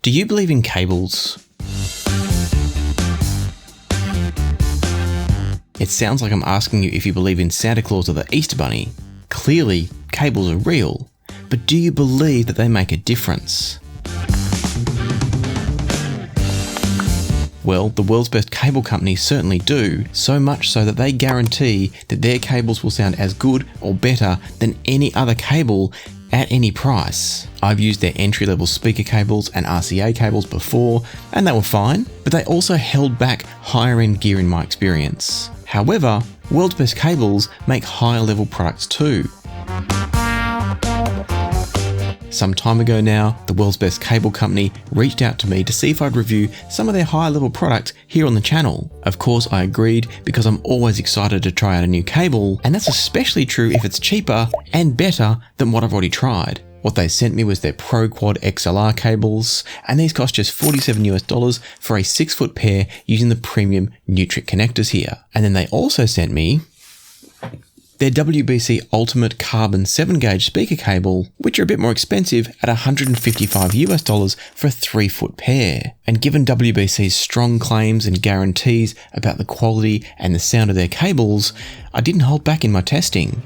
Do you believe in cables? It sounds like I'm asking you if you believe in Santa Claus or the Easter Bunny. Clearly, cables are real, but do you believe that they make a difference? Well, the world's best cable companies certainly do, so much so that they guarantee that their cables will sound as good or better than any other cable at any price. I've used their entry-level speaker cables and RCA cables before, and they were fine, but they also held back higher-end gear in my experience. However, world's best cables make higher-level products too. Some time ago now, the world's best cable company reached out to me to see if I'd review some of their higher level products here on the channel. Of course, I agreed because I'm always excited to try out a new cable, and that's especially true if it's cheaper and better than what I've already tried. What they sent me was their Pro Quad XLR cables, and these cost just $47 for a 6-foot pair using the premium Nutric connectors here. And then they also sent me their WBC Ultimate Carbon 7-gauge speaker cable, which are a bit more expensive at $155 for a 3-foot pair. And given WBC's strong claims and guarantees about the quality and the sound of their cables, I didn't hold back in my testing.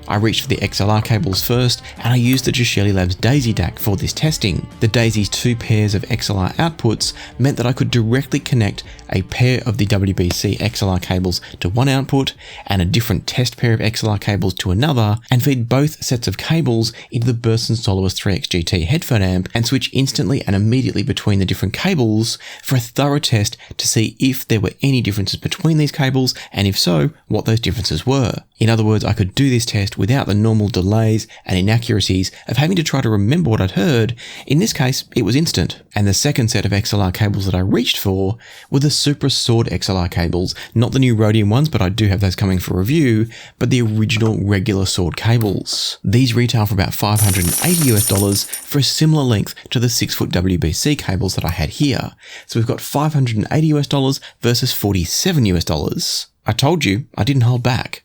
I reached for the XLR cables first, and I used the Gishelli Labs Daisy DAC for this testing. The Daisy's 2 pairs of XLR outputs meant that I could directly connect a pair of the WBC XLR cables to one output and a different test pair of XLR cables to another, and feed both sets of cables into the Burson Soloist 3X GT headphone amp and switch instantly and immediately between the different cables for a thorough test to see if there were any differences between these cables, and if so, what those differences were. In other words, I could do this test without the normal delays and inaccuracies of having to try to remember what I'd heard. In this case, it was instant. And the second set of XLR cables that I reached for were the Supra Sword XLR cables, not the new Rhodium ones, but I do have those coming for review, but the original regular Sword cables. These retail for about $580 for a similar length to the 6-foot WBC cables that I had here. So we've got $580 versus $47. I told you, I didn't hold back.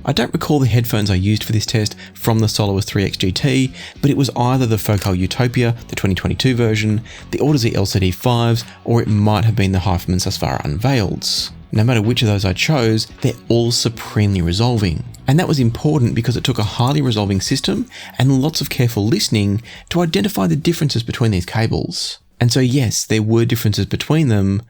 I don't recall the headphones I used for this test from the Soloist 3X GT, but it was either the Focal Utopia, the 2022 version, the Audeze LCD 5s, or it might have been the Hyphaman Susvara Unveileds. No matter which of those I chose, they're all supremely resolving. And that was important because it took a highly resolving system and lots of careful listening to identify the differences between these cables. And so yes, there were differences between them,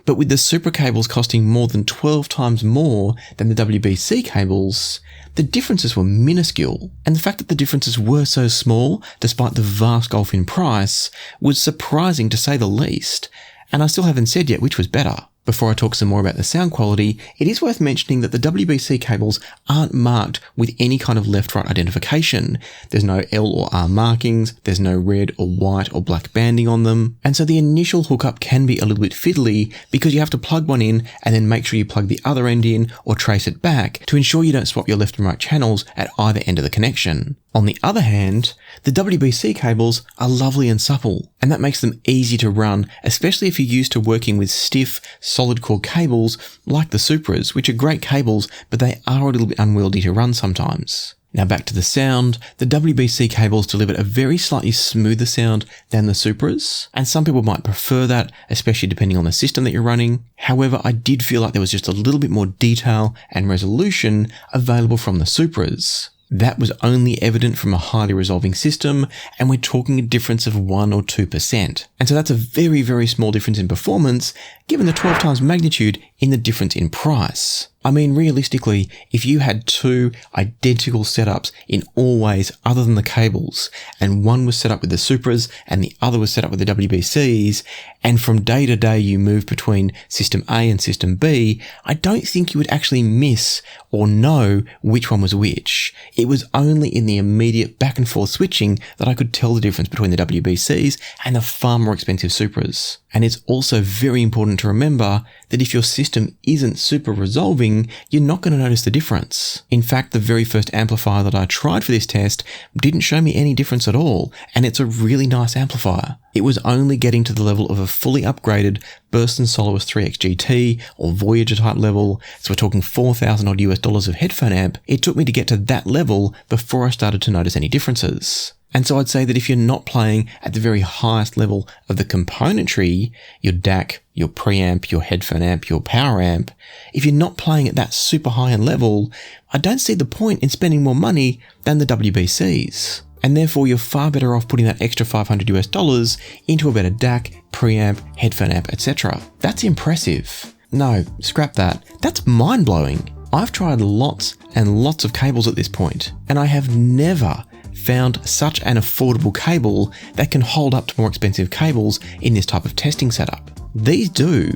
but with the Supra cables costing more than 12 times more than the WBC cables, the differences were minuscule. And the fact that the differences were so small, despite the vast gulf in price, was surprising to say the least. And I still haven't said yet which was better. Before I talk some more about the sound quality, it is worth mentioning that the WBC cables aren't marked with any kind of left-right identification. There's no L or R markings, there's no red or white or black banding on them, and so the initial hookup can be a little bit fiddly because you have to plug one in and then make sure you plug the other end in or trace it back to ensure you don't swap your left and right channels at either end of the connection. On the other hand, the WBC cables are lovely and supple, and that makes them easy to run, especially if you're used to working with stiff, solid core cables like the Supras, which are great cables, but they are a little bit unwieldy to run sometimes. Now back to the sound, the WBC cables delivered a very slightly smoother sound than the Supras, and some people might prefer that, especially depending on the system that you're running. However, I did feel like there was just a little bit more detail and resolution available from the Supras. That was only evident from a highly resolving system, and we're talking a difference of 1 or 2%. And so that's a very, very small difference in performance, given the 12 times magnitude in the difference in price. I mean, realistically, if you had 2 identical setups in all ways other than the cables, and one was set up with the Supras and the other was set up with the WBCs, and from day to day you move between system A and system B, I don't think you would actually miss or know which one was which. It was only in the immediate back and forth switching that I could tell the difference between the WBCs and the far more expensive Supras. And it's also very important to remember that if your system system isn't super resolving, you're not going to notice the difference. In fact, the very first amplifier that I tried for this test didn't show me any difference at all, and it's a really nice amplifier. It was only getting to the level of a fully upgraded Burst & Soloist 3X GT or Voyager type level, so we're talking $4,000 odd US of headphone amp. It took me to get to that level before I started to notice any differences. And so I'd say that if you're not playing at the very highest level of the componentry, your DAC, your preamp, your headphone amp, your power amp, if you're not playing at that super high-end level, I don't see the point in spending more money than the WBCs. And therefore you're far better off putting that extra $500 US into a better DAC, preamp, headphone amp, etc. That's impressive. No, scrap that. That's mind-blowing. I've tried lots and lots of cables at this point, and I have never found such an affordable cable that can hold up to more expensive cables in this type of testing setup. These do,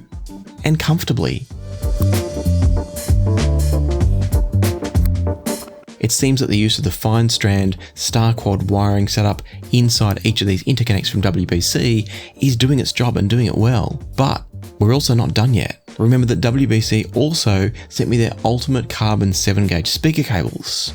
and comfortably. It seems that the use of the fine strand star quad wiring setup inside each of these interconnects from WBC is doing its job and doing it well. But we're also not done yet. Remember that WBC also sent me their ultimate carbon 7-gauge speaker cables.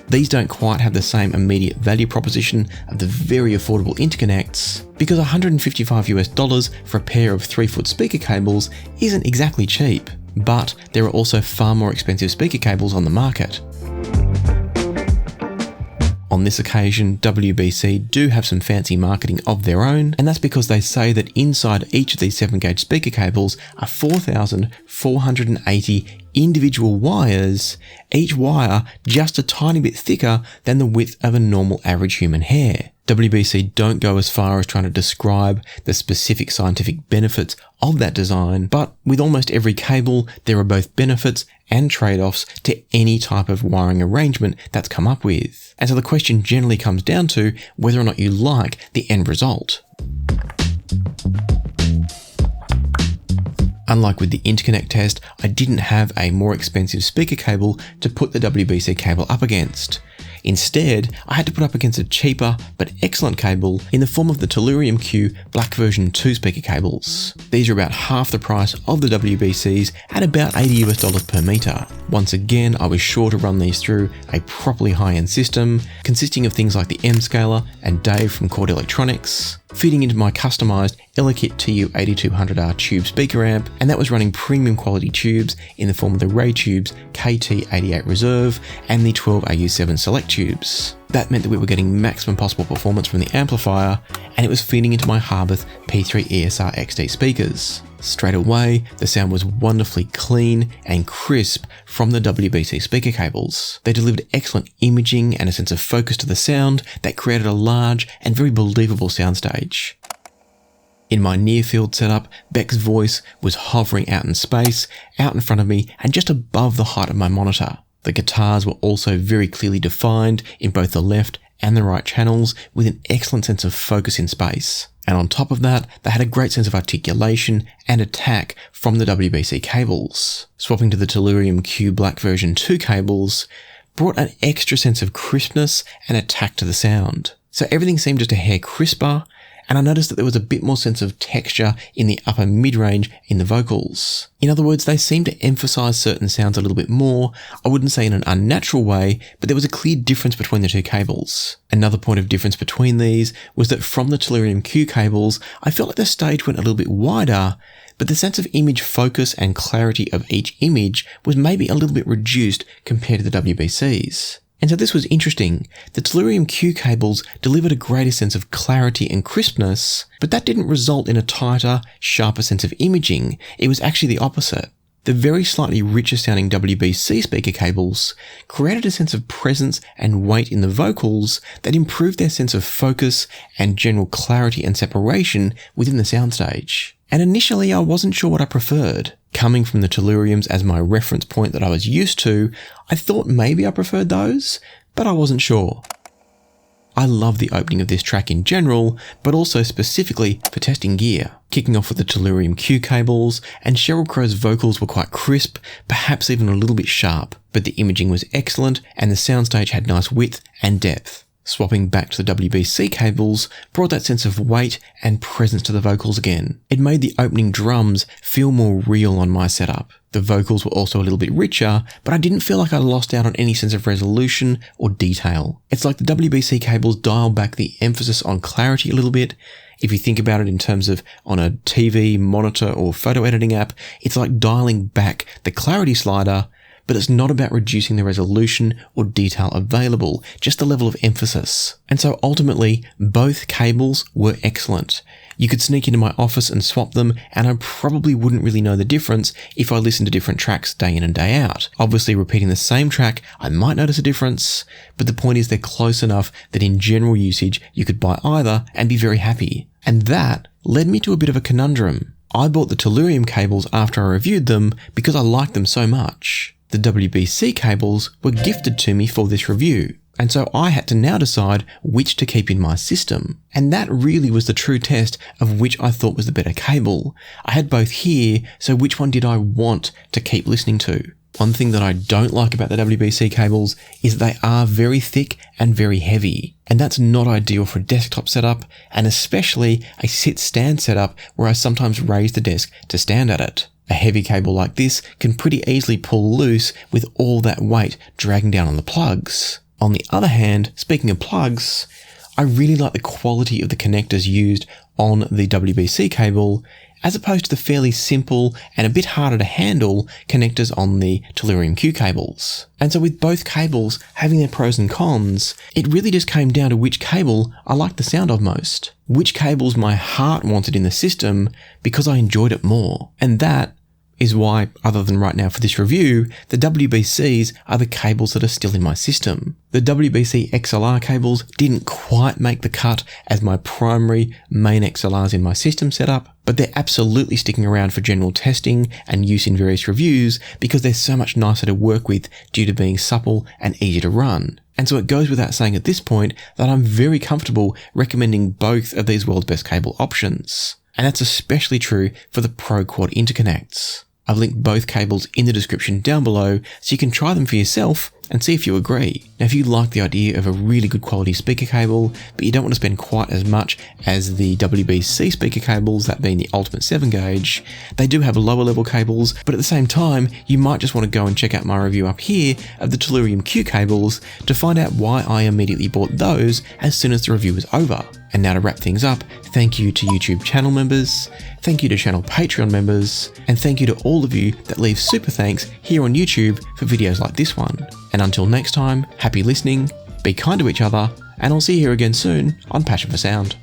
These don't quite have the same immediate value proposition of the very affordable interconnects, because $155 US for a pair of 3-foot speaker cables isn't exactly cheap, but there are also far more expensive speaker cables on the market. On this occasion, WBC do have some fancy marketing of their own, and that's because they say that inside each of these 7-gauge speaker cables are 4,480 individual wires, each wire just a tiny bit thicker than the width of a normal average human hair. WBC don't go as far as trying to describe the specific scientific benefits of that design, but with almost every cable, there are both benefits and trade-offs to any type of wiring arrangement that's come up with. And so the question generally comes down to whether or not you like the end result. Unlike with the interconnect test, I didn't have a more expensive speaker cable to put the WBC cable up against. Instead, I had to put up against a cheaper but excellent cable in the form of the Tellurium Q Black version 2 speaker cables. These are about half the price of the WBCs at about $80 US per meter. Once again, I was sure to run these through a properly high-end system, consisting of things like the M scaler and Dave from Chord Electronics, feeding into my customized Elekit TU8200R tube speaker amp, and that was running premium quality tubes in the form of the Ray Tubes KT88 Reserve and the 12AU7 Select tubes. That meant that we were getting maximum possible performance from the amplifier, and it was feeding into my Harbath P3 ESR XD speakers. Straight away, the sound was wonderfully clean and crisp from the WBC speaker cables. They delivered excellent imaging and a sense of focus to the sound that created a large and very believable soundstage. In my near-field setup, Beck's voice was hovering out in space, out in front of me, and just above the height of my monitor. The guitars were also very clearly defined in both the left and the right channels, with an excellent sense of focus in space. And on top of that, they had a great sense of articulation and attack from the WBC cables. Swapping to the Tellurium Q Black version 2 cables brought an extra sense of crispness and attack to the sound. So everything seemed just a hair crisper, and I noticed that there was a bit more sense of texture in the upper mid-range in the vocals. In other words, they seemed to emphasize certain sounds a little bit more. I wouldn't say in an unnatural way, but there was a clear difference between the two cables. Another point of difference between these was that from the Tellurium Q cables, I felt like the stage went a little bit wider, but the sense of image focus and clarity of each image was maybe a little bit reduced compared to the WBCs. And so this was interesting. The Tellurium Q cables delivered a greater sense of clarity and crispness, but that didn't result in a tighter, sharper sense of imaging. It was actually the opposite. The very slightly richer sounding WBC speaker cables created a sense of presence and weight in the vocals that improved their sense of focus and general clarity and separation within the soundstage. And initially I wasn't sure what I preferred. Coming from the Telluriums as my reference point that I was used to, I thought maybe I preferred those, but I wasn't sure. I love the opening of this track in general, but also specifically for testing gear. Kicking off with the Tellurium Q cables, and Sheryl Crow's vocals were quite crisp, perhaps even a little bit sharp, but the imaging was excellent and the soundstage had nice width and depth. Swapping back to the WBC cables brought that sense of weight and presence to the vocals again. It made the opening drums feel more real on my setup. The vocals were also a little bit richer, but I didn't feel like I lost out on any sense of resolution or detail. It's like the WBC cables dial back the emphasis on clarity a little bit. If you think about it in terms of on a TV, monitor, or photo editing app, it's like dialing back the clarity slider, but it's not about reducing the resolution or detail available, just the level of emphasis. And so ultimately, both cables were excellent. You could sneak into my office and swap them, and I probably wouldn't really know the difference if I listened to different tracks day in and day out. Obviously, repeating the same track, I might notice a difference, but the point is they're close enough that in general usage, you could buy either and be very happy. And that led me to a bit of a conundrum. I bought the Tellurium cables after I reviewed them because I liked them so much. The WBC cables were gifted to me for this review, and so I had to now decide which to keep in my system. And that really was the true test of which I thought was the better cable. I had both here, so which one did I want to keep listening to? One thing that I don't like about the WBC cables is that they are very thick and very heavy, and that's not ideal for a desktop setup, and especially a sit-stand setup where I sometimes raise the desk to stand at it. A heavy cable like this can pretty easily pull loose with all that weight dragging down on the plugs. On the other hand, speaking of plugs, I really like the quality of the connectors used on the WBC cable, as opposed to the fairly simple and a bit harder to handle connectors on the Tellurium Q cables. And so with both cables having their pros and cons, it really just came down to which cable I liked the sound of most. Which cables my heart wanted in the system because I enjoyed it more. And that is why, other than right now for this review, the WBCs are the cables that are still in my system. The WBC XLR cables didn't quite make the cut as my primary main XLRs in my system setup, but they're absolutely sticking around for general testing and use in various reviews because they're so much nicer to work with due to being supple and easy to run. And so it goes without saying at this point that I'm very comfortable recommending both of these world's best cable options. And that's especially true for the Pro Quad interconnects. I've linked both cables in the description down below so you can try them for yourself and see if you agree. Now, if you like the idea of a really good quality speaker cable, but you don't want to spend quite as much as the WBC speaker cables, that being the Ultimate 7 gauge, they do have lower level cables, but at the same time, you might just want to go and check out my review up here of the Tellurium Q cables to find out why I immediately bought those as soon as the review was over. And now to wrap things up, thank you to YouTube channel members, thank you to channel Patreon members, and thank you to all of you that leave super thanks here on YouTube for videos like this one. And until next time, happy listening, be kind to each other, and I'll see you here again soon on Passion for Sound.